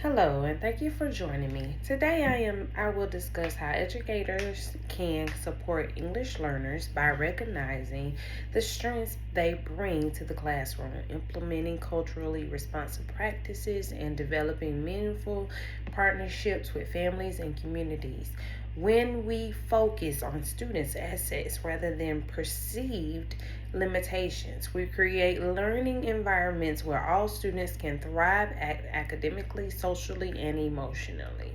Hello, and thank you for joining me. Today I will discuss how educators can support English learners by recognizing the strengths they bring to the classroom, implementing culturally responsive practices, and developing meaningful partnerships with families and communities. When we focus on students' assets rather than perceived limitations, we create learning environments where all students can thrive academically, socially, and emotionally.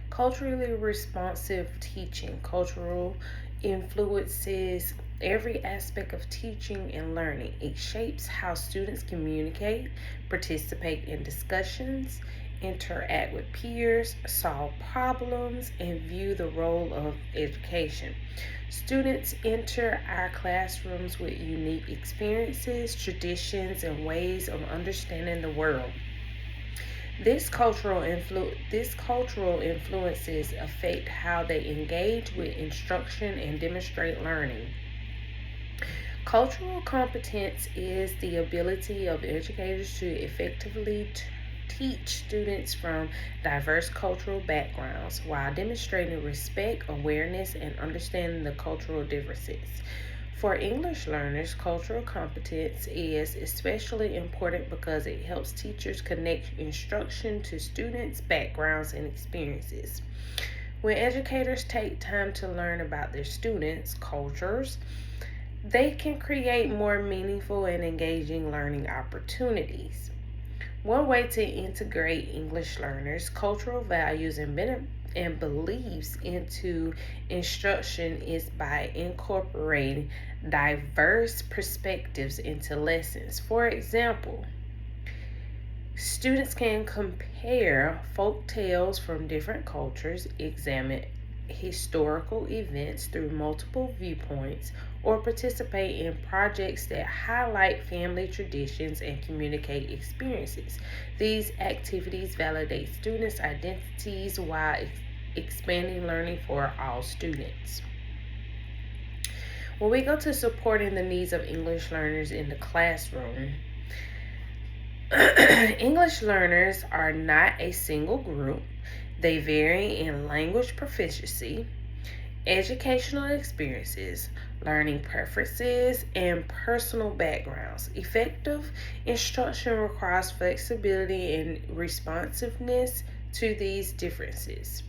Culturally responsive teaching. Cultural influences every aspect of teaching and learning. It shapes how students communicate, participate in discussions, interact with peers, solve problems, and view the role of education. Students enter our classrooms with unique experiences, traditions, and ways of understanding the world. This cultural influences affect how they engage with instruction and demonstrate learning. Cultural competence is the ability of educators to effectively teach students from diverse cultural backgrounds while demonstrating respect, awareness, and understanding the cultural differences. For English learners, cultural competence is especially important because it helps teachers connect instruction to students' backgrounds and experiences. When educators take time to learn about their students' cultures, they can create more meaningful and engaging learning opportunities. One way to integrate English learners' cultural values and beliefs into instruction is by incorporating diverse perspectives into lessons. For example, students can compare folk tales from different cultures, examine historical events through multiple viewpoints, or participate in projects that highlight family traditions and communicate experiences. These activities validate students' identities while expanding learning for all students. When we go to supporting the needs of English learners in the classroom, English learners are not a single group. They vary in language proficiency, educational experiences, learning preferences, and personal backgrounds. Effective instruction requires flexibility and responsiveness to these differences.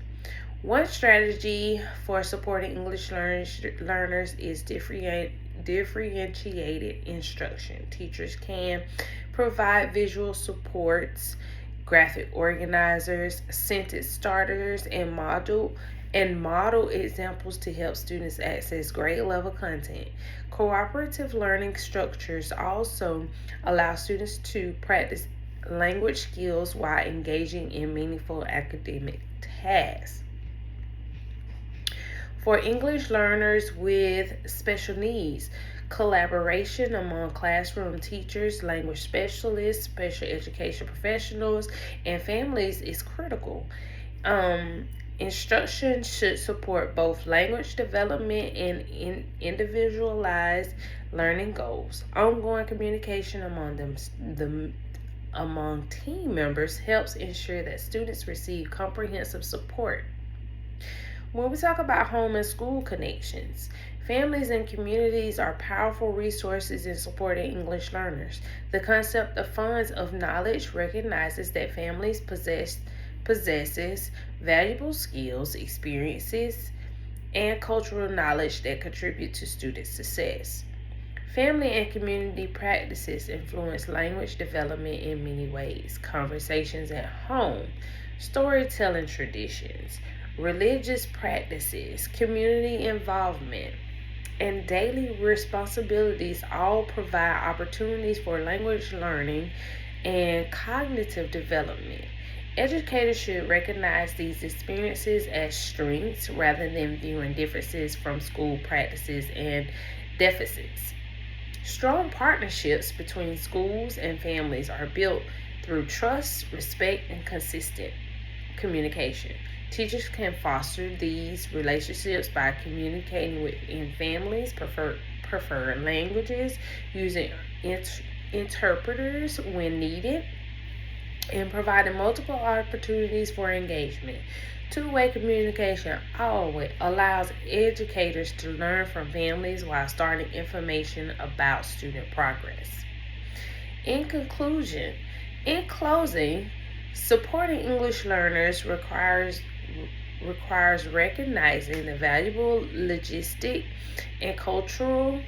One strategy for supporting English learners is differentiated instruction. Teachers can provide visual supports, graphic organizers, sentence starters, and model examples to help students access grade level content. Cooperative learning structures also allow students to practice language skills while engaging in meaningful academic tasks. For English learners with special needs, collaboration among classroom teachers, language specialists, special education professionals, and families is critical. Um, Instruction should support both language development and individualized learning goals. Ongoing communication among team members helps ensure that students receive comprehensive support. When we talk about home and school connections, families and communities are powerful resources in supporting English learners. The concept of funds of knowledge recognizes that families possesses valuable skills, experiences, and cultural knowledge that contribute to student success. Family and community practices influence language development in many ways. Conversations at home, storytelling traditions, religious practices, community involvement, and daily responsibilities all provide opportunities for language learning and cognitive development. Educators should recognize these experiences as strengths rather than viewing differences from school practices and deficits. Strong partnerships between schools and families are built through trust, respect, and consistent communication. Teachers can foster these relationships by communicating within families, preferred languages, using interpreters when needed, and providing multiple opportunities for engagement. Two-way communication always allows educators to learn from families while starting information about student progress. In conclusion, in closing, supporting English learners requires recognizing the valuable logistic and cultural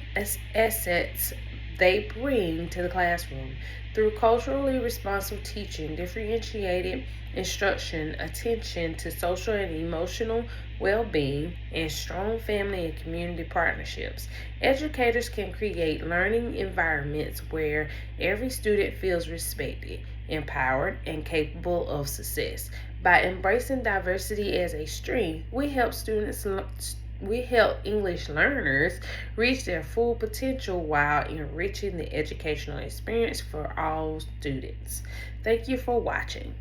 assets they bring to the classroom. Through culturally responsive teaching, differentiated instruction, attention to social and emotional well being, and strong family and community partnerships, educators can create learning environments where every student feels respected, empowered, and capable of success. By embracing diversity as a strength, we help English learners reach their full potential while enriching the educational experience for all students. Thank you for watching.